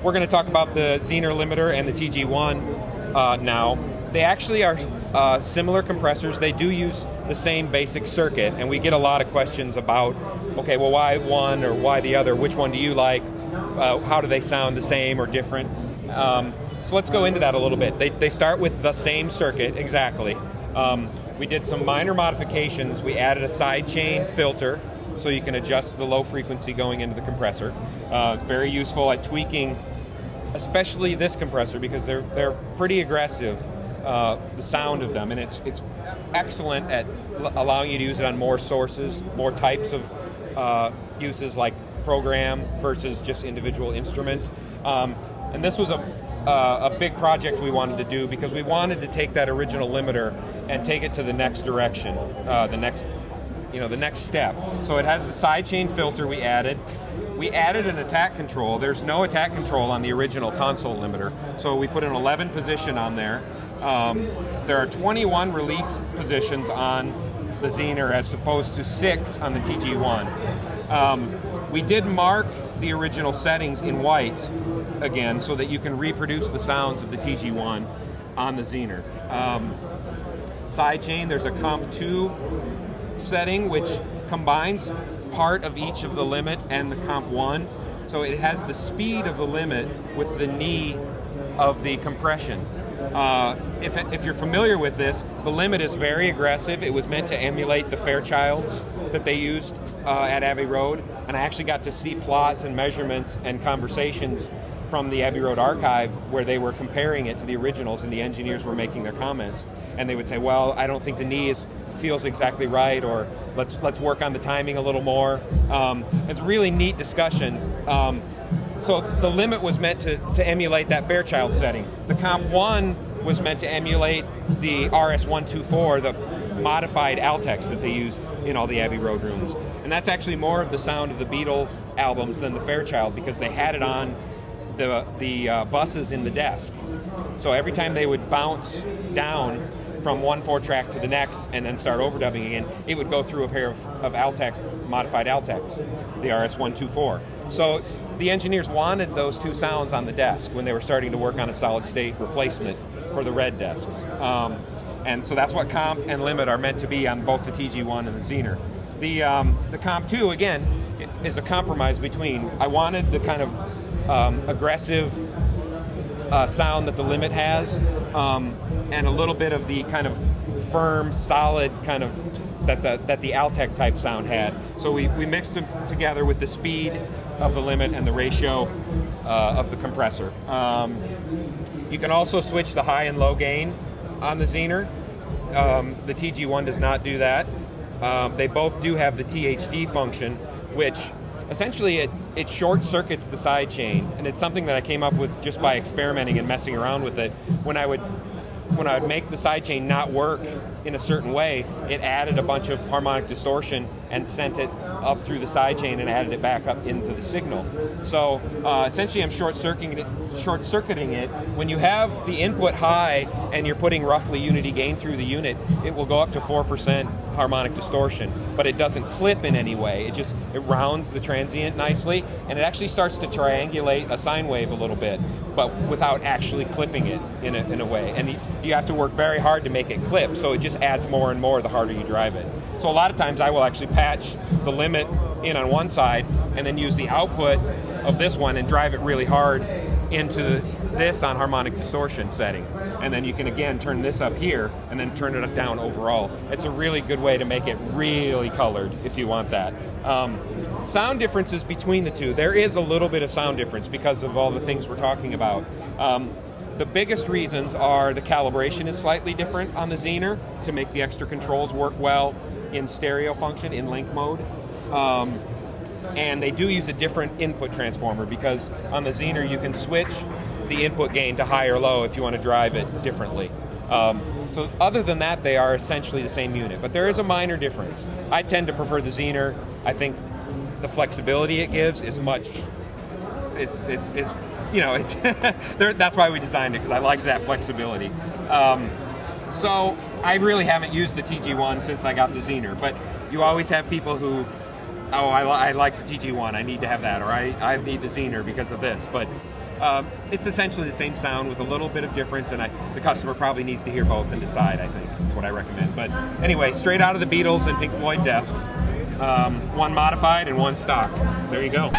we're going to talk about the Zener limiter and the TG1 now. They actually are similar compressors. They do use the same basic circuit, and we get a lot of questions about, okay, well, why one or why the other? Which one do you like? How do they sound the same or different? So let's go into that a little bit. They start with the same circuit, exactly. We did some minor modifications. We added a sidechain filter so you can adjust the low frequency going into the compressor. Very useful at tweaking, especially this compressor, because they're pretty aggressive, the sound of them, and it's excellent at allowing you to use it on more sources, more types of uses like program versus just individual instruments. And this was a big project we wanted to do because we wanted to take that original limiter and take it to the next direction, the next step. So it has the sidechain filter we added. We added an attack control. There's no attack control on the original console limiter, so we put an 11 position on there. There are 21 release positions on the Zener as opposed to 6 on the TG1. We did mark the original settings in white again so that you can reproduce the sounds of the TG1 on the Zener. Sidechain, there's a Comp 2 setting which combines part of each of the limit and the Comp 1. So it has the speed of the limit with the knee of the compression. If you're familiar with this, the limit is very aggressive. It was meant to emulate the Fairchilds that they used at Abbey Road, and I actually got to see plots and measurements and conversations from the Abbey Road archive where they were comparing it to the originals, and the engineers were making their comments, and they would say, well, I don't think the knee feels exactly right, or let's work on the timing a little more. It's a really neat discussion. So the limit was meant to emulate that Fairchild setting. The Comp 1 was meant to emulate the RS-124, the modified Altex that they used in all the Abbey Road rooms. And that's actually more of the sound of the Beatles albums than the Fairchild, because they had it on the buses in the desk. So every time they would bounce down from one 4-track to the next and then start overdubbing again, it would go through a pair of Altec, modified Altex, the RS-124. So the engineers wanted those two sounds on the desk when they were starting to work on a solid state replacement for the red desks. And so that's what Comp and Limit are meant to be on both the TG1 and the Zener. The Comp 2, again, is a compromise between, I wanted the kind of aggressive sound that the Limit has, and a little bit of the kind of firm, solid kind of that the Altec type sound had. So we mixed them together with the speed of the Limit and the ratio of the compressor. You can also switch the high and low gain on the Zener. The TG1 does not do that. They both do have the THD function, which essentially it short circuits the sidechain, and it's something that I came up with just by experimenting and messing around with it. When I would make the sidechain not work in a certain way, it added a bunch of harmonic distortion and sent it up through the sidechain and added it back up into the signal. So essentially I'm short-circuiting it. When you have the input high and you're putting roughly unity gain through the unit, it will go up to 4% harmonic distortion, but it doesn't clip in any way. It rounds the transient nicely, and it actually starts to triangulate a sine wave a little bit, but without actually clipping it in a way. And you have to work very hard to make it clip, so it just adds more and more the harder you drive it. So a lot of times I will actually patch the Limit in on one side and then use the output of this one and drive it really hard into this on harmonic distortion setting. And then you can again turn this up here and then turn it down overall. It's a really good way to make it really colored if you want that. Sound differences between the two. There is a little bit of sound difference because of all the things we're talking about. The biggest reasons are the calibration is slightly different on the Zener to make the extra controls work well in stereo function, in link mode. And they do use a different input transformer because on the Zener you can switch the input gain to high or low if you want to drive it differently. So other than that, they are essentially the same unit, but there is a minor difference. I tend to prefer the Zener. I think the flexibility it gives is much, that's why we designed it, because I liked that flexibility. So I really haven't used the TG1 since I got the Zener, but you always have people who oh, I like the TG1, I need to have that, or I need the Zener because of this. But it's essentially the same sound with a little bit of difference, and the customer probably needs to hear both and decide, I think. That's what I recommend. But anyway, straight out of the Beatles and Pink Floyd desks. One modified and one stock. There you go.